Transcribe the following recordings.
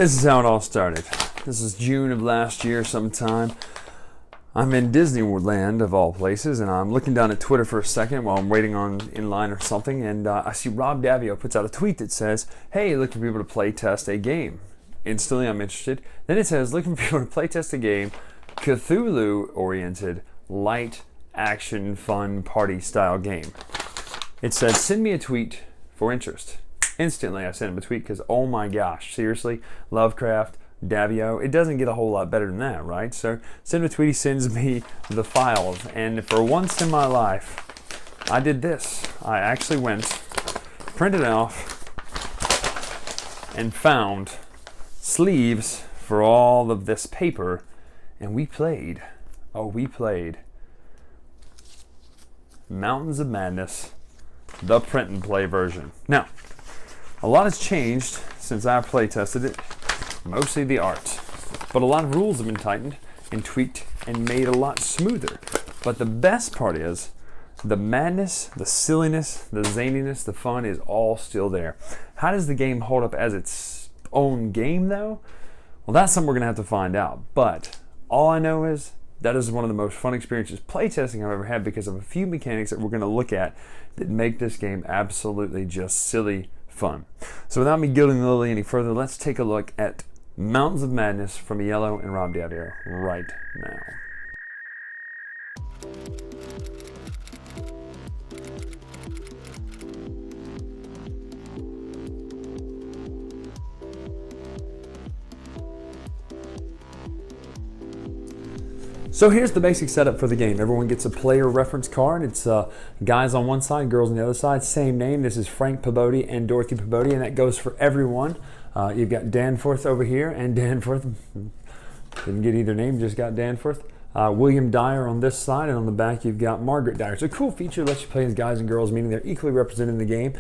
This is how it all started. This is June of last year sometime. I'm in Disneyland of all places, and I'm looking down at Twitter for a second while I'm waiting in line or something, and I see Rob Daviau puts out a tweet that says, "Hey, looking for people to play test a game." Instantly, I'm interested. Then it says, "Looking for people to play test a game, Cthulhu-oriented, light, action, fun, party-style game." It said, "Send me a tweet for interest." Instantly, I sent him a tweet because, oh my gosh, seriously, Lovecraft, Daviau, it doesn't get a whole lot better than that, right? So send him a tweet, he sends me the files, and for once in my life, I did this. I actually went, printed off, and found sleeves for all of this paper, and we played Mountains of Madness, the print and play version. Now, a lot has changed since I play tested it, mostly the art, but a lot of rules have been tightened and tweaked and made a lot smoother. But the best part is the madness, the silliness, the zaniness, the fun is all still there. How does the game hold up as its own game though? Well, that's something we're gonna have to find out. But all I know is that is one of the most fun experiences playtesting I've ever had because of a few mechanics that we're gonna look at that make this game absolutely just silly fun. So without me gilding the lily any further, let's take a look at Mountains of Madness from Iello and Rob Daviau right now. So here's the basic setup for the game. Everyone gets a player reference card. It's guys on one side, girls on the other side. Same name. This is Frank Pabodi and Dorothy Pabodi, and that goes for everyone. You've got Danforth over here, and Danforth didn't get either name, just got Danforth. William Dyer on this side, and on the back you've got Margaret Dyer. It's a cool feature, lets you play as guys and girls, meaning they're equally represented in the game.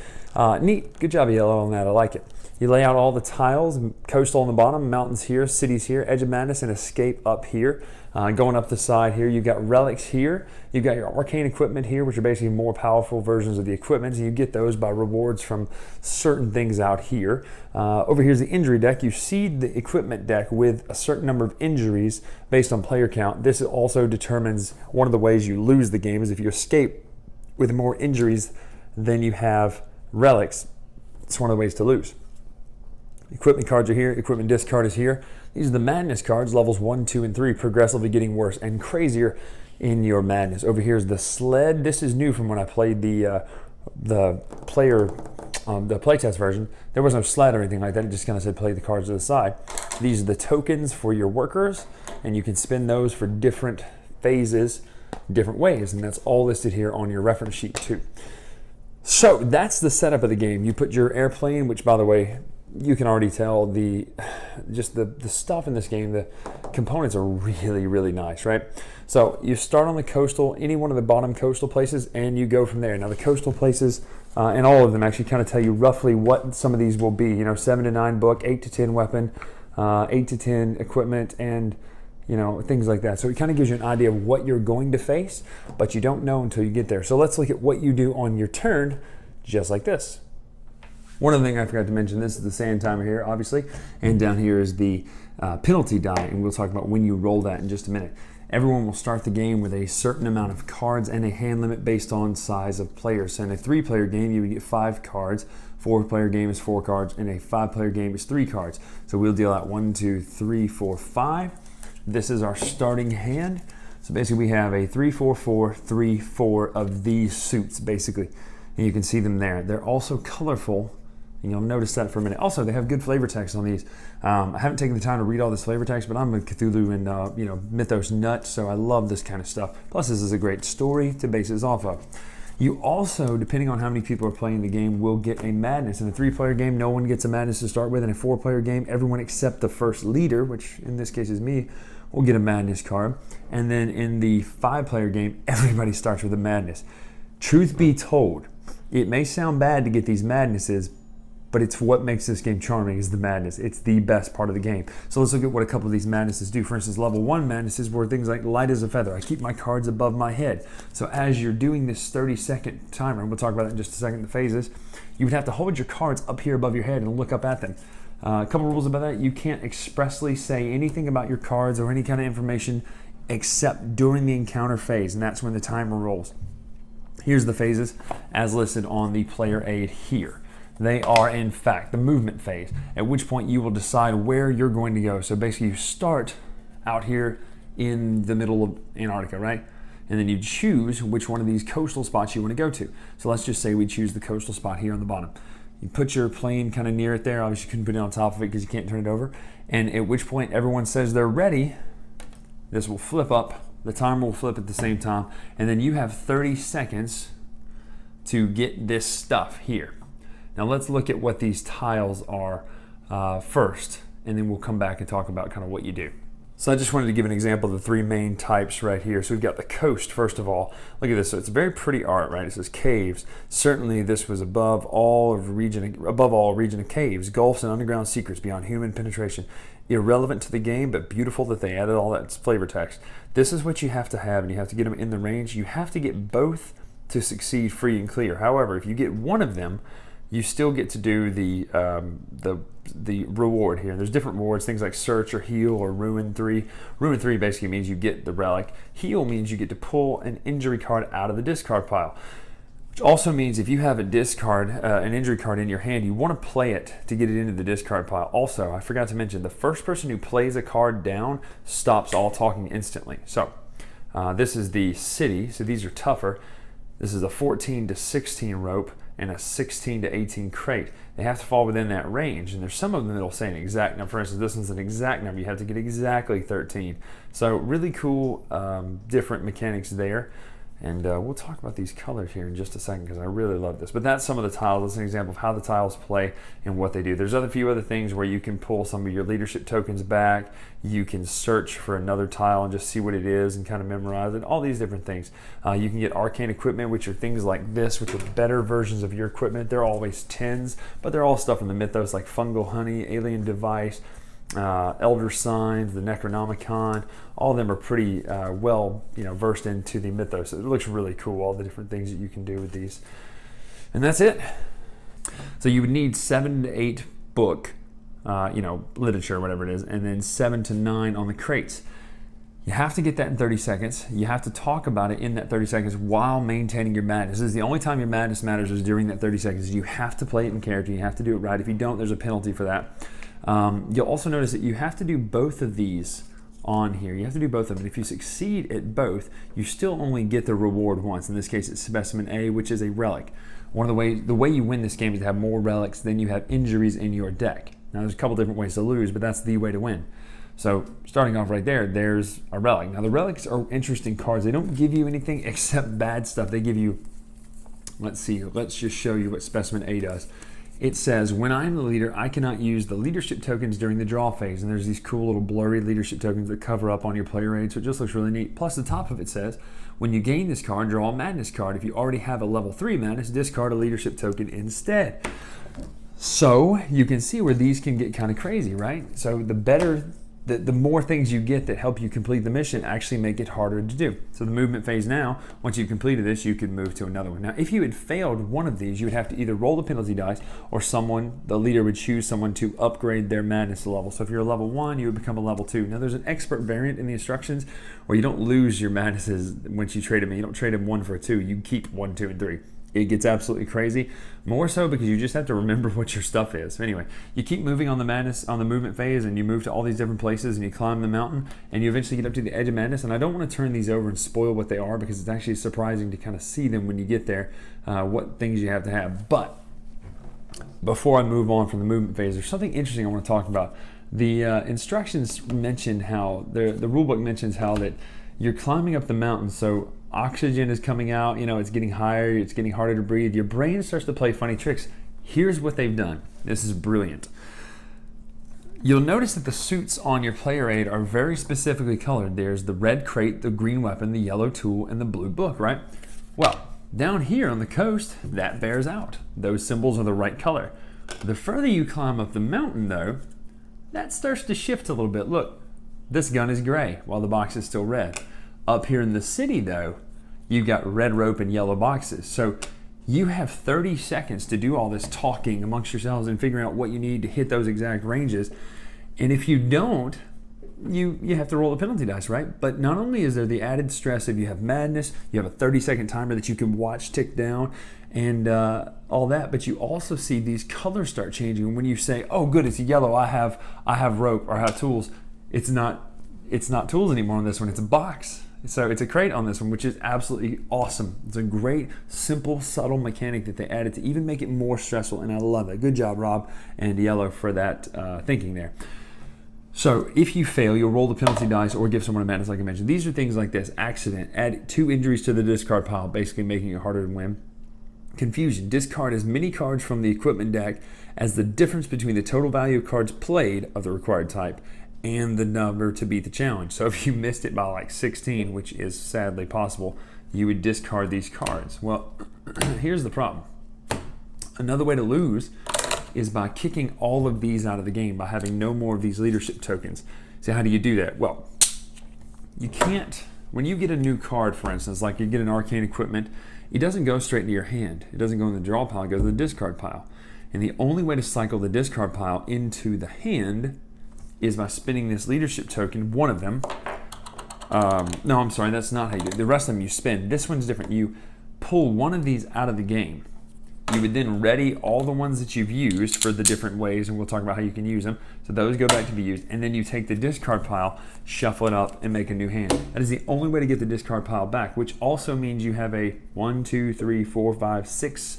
Neat. Good job, Iello, on that. I like it. You lay out all the tiles, coastal on the bottom, mountains here, cities here, edge of madness, and escape up here. Going up the side here, you've got relics here. You've got your arcane equipment here, which are basically more powerful versions of the equipment. And you get those by rewards from certain things out here. Over here's the injury deck. You seed the equipment deck with a certain number of injuries based on player count. This also determines one of the ways you lose the game is if you escape with more injuries than you have relics. It's one of the ways to lose. Equipment cards are here. Equipment discard is here. These are the madness cards, levels 1, 2, and 3, progressively getting worse and crazier in your madness. Over here is the sled. This is new from when I played the playtest version. There was no sled or anything like that. It just kind of said play the cards to the side. These are the tokens for your workers, and you can spend those for different phases, different ways, and that's all listed here on your reference sheet too. So that's the setup of the game. You put your airplane, which by the way, you can already tell the stuff in this game, the components are really, really nice, right? So you start on the coastal, any one of the bottom coastal places, and you go from there. Now the coastal places, and all of them actually kind of tell you roughly what some of these will be. 7 to 9 book, 8 to 10 weapon, 8 to 10 equipment, and things like that. So it kind of gives you an idea of what you're going to face, but you don't know until you get there. So let's look at what you do on your turn, just like this. One other thing I forgot to mention, this is the sand timer here, obviously, and down here is the penalty die, and we'll talk about when you roll that in just a minute. Everyone will start the game with a certain amount of cards and a hand limit based on size of players. So in a 3-player game, you would get 5 cards, 4-player game is 4 cards, and a 5-player game is 3 cards. So we'll deal out 1, 2, 3, 4, 5. This is our starting hand. So basically we have a 3, 4, 4, 3, 4 of these suits, basically. And you can see them there. They're also colorful. You'll notice that for a minute. Also, they have good flavor text on these. I haven't taken the time to read all this flavor text, but I'm a Cthulhu and mythos nut, so I love this kind of stuff. Plus, this is a great story to base this off of. You also, depending on how many people are playing the game, will get a madness. In a 3-player game, no one gets a madness to start with. In a 4-player game, everyone except the first leader, which in this case is me, will get a madness card. And then in the 5-player game, everybody starts with a madness. Truth be told, it may sound bad to get these madnesses, but it's what makes this game charming is the madness. It's the best part of the game. So let's look at what a couple of these madnesses do. For instance, level 1 madnesses were things like light as a feather. I keep my cards above my head. So as you're doing this 30-second timer, and we'll talk about that in just a second, the phases, you would have to hold your cards up here above your head and look up at them. A couple rules about that. You can't expressly say anything about your cards or any kind of information except during the encounter phase, and that's when the timer rolls. Here's the phases as listed on the player aid here. They are, in fact, the movement phase, at which point you will decide where you're going to go. So basically you start out here in the middle of Antarctica, right? And then you choose which one of these coastal spots you want to go to. So let's just say we choose the coastal spot here on the bottom. You put your plane kind of near it there. Obviously you couldn't put it on top of it because you can't turn it over. And at which point everyone says they're ready, this will flip up. The timer will flip at the same time. And then you have 30 seconds to get this stuff here. Now let's look at what these tiles are first, and then we'll come back and talk about kind of what you do. So I just wanted to give an example of the three main types right here. So we've got the coast, first of all. Look at this. So it's very pretty art, right? It says caves. Certainly this was above all region of caves, gulfs, and underground secrets beyond human penetration. Irrelevant to the game, but beautiful that they added all that flavor text. This is what you have to have, and you have to get them in the range. You have to get both to succeed free and clear. However, if you get one of them, you still get to do the reward here. There's different rewards, things like search or heal or ruin 3. Ruin 3 basically means you get the relic. Heal means you get to pull an injury card out of the discard pile. Which also means if you have a discard, an injury card in your hand, you want to play it to get it into the discard pile. Also, I forgot to mention, the first person who plays a card down stops all talking instantly. So this is the city, so these are tougher. This is a 14 to 16 rope and a 16 to 18 crate. They have to fall within that range, and there's some of them that'll say an exact number. For instance, this one's an exact number. You have to get exactly 13. So really cool, different mechanics there. And we'll talk about these colors here in just a second because I really love this. But that's some of the tiles. That's an example of how the tiles play and what they do. There's a few other things where you can pull some of your leadership tokens back. You can search for another tile and just see what it is and kind of memorize it. All these different things. You can get arcane equipment, which are things like this, which are better versions of your equipment. They're always 10s, but they're all stuff in the mythos like fungal honey, alien device, elder signs, the Necronomicon. All of them are pretty well, versed into the mythos. It looks really cool, all the different things that you can do with these. And that's it. So you would need 7 to 8 book, literature, whatever it is, and then 7 to 9 on the crates. You have to get that in 30 seconds. You have to talk about it in that 30 seconds while maintaining your madness. This is the only time your madness matters, is during that 30 seconds. You have to play it in character. You have to do it right. If you don't, there's a penalty for that. You'll also notice that you have to do both of these on here. You have to do both of them. If you succeed at both, you still only get the reward once. In this case, it's Specimen A, which is a relic. The way you win this game is to have more relics than you have injuries in your deck. Now, there's a couple different ways to lose, but that's the way to win. So starting off right there, there's a relic. Now, the relics are interesting cards. They don't give you anything except bad stuff. They give you, let's just show you what Specimen A does. It says, when I'm the leader, I cannot use the leadership tokens during the draw phase. And there's these cool little blurry leadership tokens that cover up on your player aid, so it just looks really neat. Plus, the top of it says, when you gain this card, draw a madness card. If you already have a level 3 madness, discard a leadership token instead. So you can see where these can get kind of crazy, right? So the more things you get that help you complete the mission actually make it harder to do. So the movement phase now, once you've completed this, you can move to another one. Now, if you had failed one of these, you would have to either roll the penalty dice or the leader would choose someone to upgrade their madness level. So if you're a level 1, you would become a level 2. Now, there's an expert variant in the instructions where you don't lose your madnesses once you trade them. You don't trade them 1 for a 2. You keep 1, 2, and 3. It gets absolutely crazy, more so because you just have to remember what your stuff is. So anyway, you keep moving on the madness, on the movement phase, and you move to all these different places, and you climb the mountain, and you eventually get up to the edge of madness. And I don't want to turn these over and spoil what they are because it's actually surprising to kind of see them when you get there, what things you have to have. But before I move on from the movement phase, there's something interesting I want to talk about. The instructions mention how, the rulebook mentions how that you're climbing up the mountain, so oxygen is coming out, it's getting higher, it's getting harder to breathe. Your brain starts to play funny tricks. Here's what they've done. This is brilliant. You'll notice that the suits on your player aid are very specifically colored. There's the red crate, the green weapon, the yellow tool, and the blue book, right? Well, down here on the coast, that bears out. Those symbols are the right color. The further you climb up the mountain, though, that starts to shift a little bit. Look, this gun is gray while the box is still red. Up here in the city, though, you've got red rope and yellow boxes. So You have 30 seconds to do all this talking amongst yourselves and figuring out what you need to hit those exact ranges. And if you don't, you have to roll the penalty dice, right? But not only is there the added stress of you have madness, you have a 30-second timer that you can watch tick down and all that, but you also see these colors start changing. And when you say, oh good, it's yellow, I have rope or I have tools, it's not tools anymore on this one, it's a box. So it's a crate on this one, which is absolutely awesome. It's a great, simple, subtle mechanic that they added to even make it more stressful, and I love it. Good job, Rob and Iello, for that thinking there. So if you fail, you'll roll the penalty dice or give someone a madness, like I mentioned. These are things like this: accident, add 2 injuries to the discard pile, basically making it harder to win. Confusion, discard as many cards from the equipment deck as the difference between the total value of cards played of the required type and the number to beat the challenge. So if you missed it by like 16, which is sadly possible, you would discard these cards. Well, here's the problem. Another way to lose is by kicking all of these out of the game, by having no more of these leadership tokens. So how do you do that? Well, you can't, when you get a new card, for instance, like you get an arcane equipment, it doesn't go straight into your hand. It doesn't go in the draw pile, it goes to the discard pile. And the only way to cycle the discard pile into the hand is by spinning this leadership token, one of them. No, I'm sorry, that's not how you do it. The rest of them you spin. This one's different. You pull one of these out of the game. You would then ready all the ones that you've used for the different ways, and we'll talk about how you can use them. So those go back to be used. And then you take the discard pile, shuffle it up, and make a new hand. That is the only way to get the discard pile back, which also means you have a 1, 2, 3, 4, 5, 6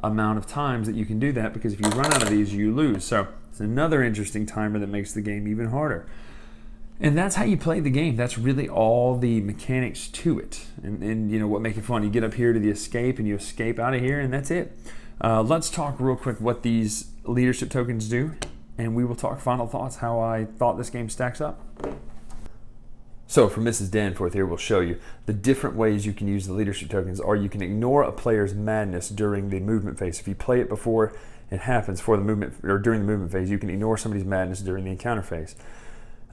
amount of times that you can do that, because if you run out of these, you lose. So it's another interesting timer that makes the game even harder. And that's how you play the game. That's really all the mechanics to it. And you know what makes it fun. You get up here to the escape and you escape out of here, and that's it. Let's talk real quick what these leadership tokens do, and we will talk final thoughts, how I thought this game stacks up. So for Mrs. Danforth here, we'll show you the different ways you can use the leadership tokens, or you can ignore a player's madness during the movement phase. If you play it before it happens, for the movement or during the movement phase, you can ignore somebody's madness during the encounter phase.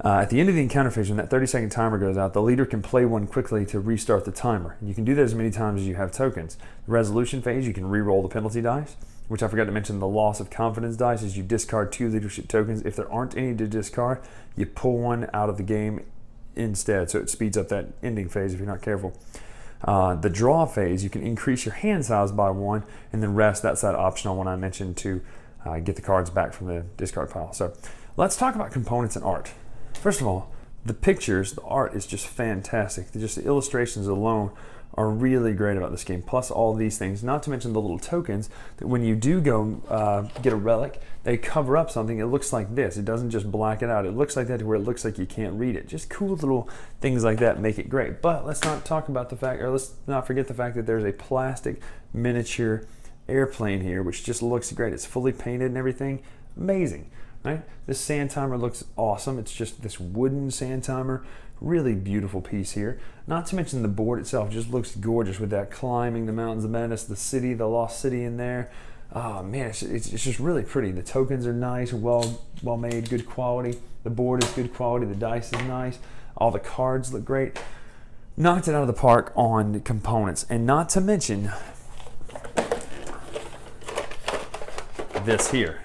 At the end of the encounter phase, when that 30-second timer goes out, the leader can play one quickly to restart the timer. You can do that as many times as you have tokens. The resolution phase, you can re-roll the penalty dice, which I forgot to mention, the loss of confidence dice is you discard 2 leadership tokens. If there aren't any to discard, you pull one out of the game instead, so it speeds up that ending phase if you're not careful. The draw phase, you can increase your hand size by 1, and then rest, that's that optional one I mentioned to get the cards back from the discard pile. So let's talk about components and art. First of all, the pictures, the art is just fantastic. Just the illustrations alone are really great about this game, plus all these things, not to mention the little tokens that when you do go get a relic, they cover up something. It looks like this. It doesn't just black it out. It looks like that to where it looks like you can't read it. Just cool little things like that make it great. But let's not talk about the fact, or let's not forget the fact that there's a plastic miniature airplane here, which just looks great. It's fully painted and everything. Amazing. Right? This sand timer looks awesome. It's just this wooden sand timer. Really beautiful piece here. Not to mention the board itself just looks gorgeous with that climbing the mountains of madness, the city, the lost city in there. Oh man, it's just really pretty. The tokens are nice, well made, good quality. The board is good quality. The dice is nice. All the cards look great. Knocked it out of the park on components, and not to mention this here.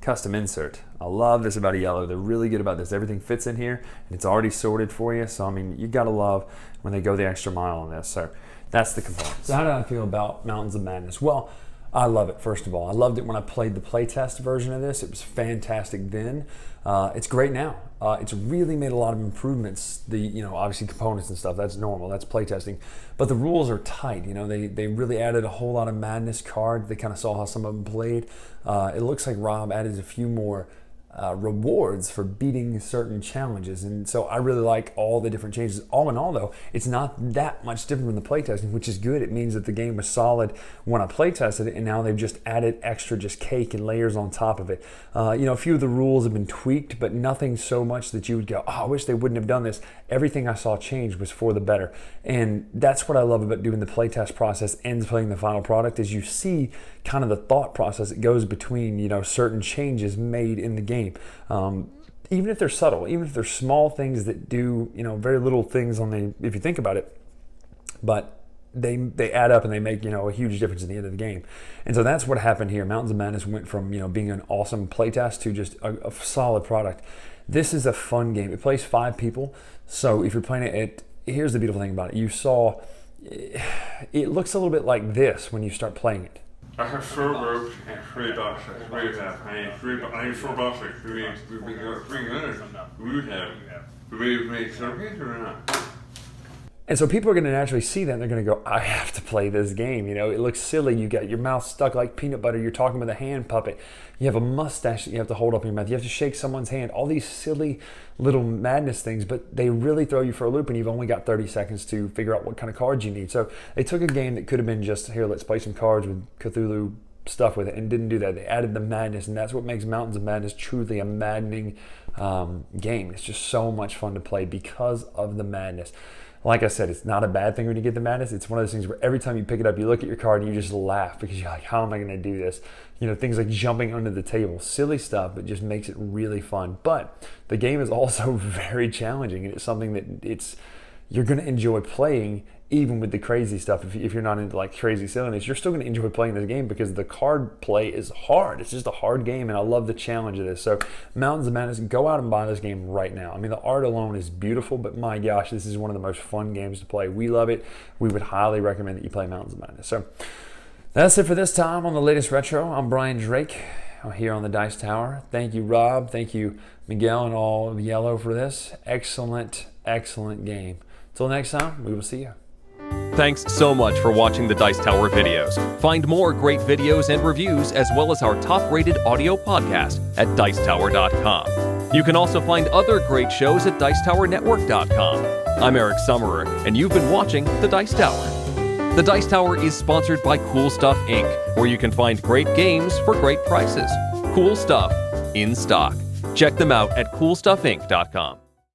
Custom insert. I love this about Iello. They're really good about this. Everything fits in here and it's already sorted for you. So I mean, you gotta love when they go the extra mile on this. So that's the components. So how did I feel about Mountains of Madness? Well, I love it. First of all, I loved it when I played the playtest version of this. It was fantastic then. It's great now. It's really made a lot of improvements. Obviously components and stuff, that's normal, that's playtesting. But the rules are tight. They really added a whole lot of madness cards. They kind of saw how some of them played. It looks like Rob added a few more rewards for beating certain challenges, and so I really like all the different changes. All in all though, it's not that much different from the playtesting, which is good. It means that the game was solid when I playtested it, and now they've just added extra just cake and layers on top of it. A few of the rules have been tweaked, but nothing so much that you would go, oh, I wish they wouldn't have done this. Everything I saw change was for the better, and that's what I love about doing the playtest process and playing the final product, is you see kind of the thought process that goes between certain changes made in the game. Even if they're subtle, even if they're small things that do very little things if you think about it, but they add up and they make, a huge difference at the end of the game. And so that's what happened here. Mountains of Madness went from, being an awesome playtest to just a solid product. This is a fun game. It plays 5 people. So if you're playing it, here's the beautiful thing about it. You saw, it looks a little bit like this when you start playing it. I have 4 ropes and 3 boxes. We have 4 boxes. We got 3 minutes. We make circuits or not? And so people are going to naturally see that and they're going to go, I have to play this game. It looks silly. You got your mouth stuck like peanut butter. You're talking with a hand puppet. You have a mustache that you have to hold up in your mouth. You have to shake someone's hand. All these silly little madness things, but they really throw you for a loop and you've only got 30 seconds to figure out what kind of cards you need. So they took a game that could have been just, here, let's play some cards with Cthulhu stuff with it, and didn't do that. They added the madness, and that's what makes Mountains of Madness truly a maddening game. It's just so much fun to play because of the madness. Like I said, it's not a bad thing when you get the madness. It's one of those things where every time you pick it up, you look at your card and you just laugh because you're like, how am I going to do this? Things like jumping under the table, silly stuff, but just makes it really fun. But the game is also very challenging, and it's something that you're going to enjoy playing even with the crazy stuff. If you're not into like crazy silliness, you're still going to enjoy playing this game because the card play is hard. It's just a hard game, and I love the challenge of this. So Mountains of Madness, go out and buy this game right now. I mean, the art alone is beautiful, but my gosh, this is one of the most fun games to play. We love it. We would highly recommend that you play Mountains of Madness. So that's it for this time on the latest retro. I'm Bryan Drake here on the Dice Tower. Thank you, Rob. Thank you, Miguel, and all of Iello for this excellent game. Until next time, we will see you. Thanks so much for watching the Dice Tower videos. Find more great videos and reviews, as well as our top-rated audio podcast at Dicetower.com. You can also find other great shows at Dicetowernetwork.com. I'm Eric Summerer, and you've been watching the Dice Tower. The Dice Tower is sponsored by Cool Stuff Inc., where you can find great games for great prices. Cool stuff in stock. Check them out at CoolStuffInc.com.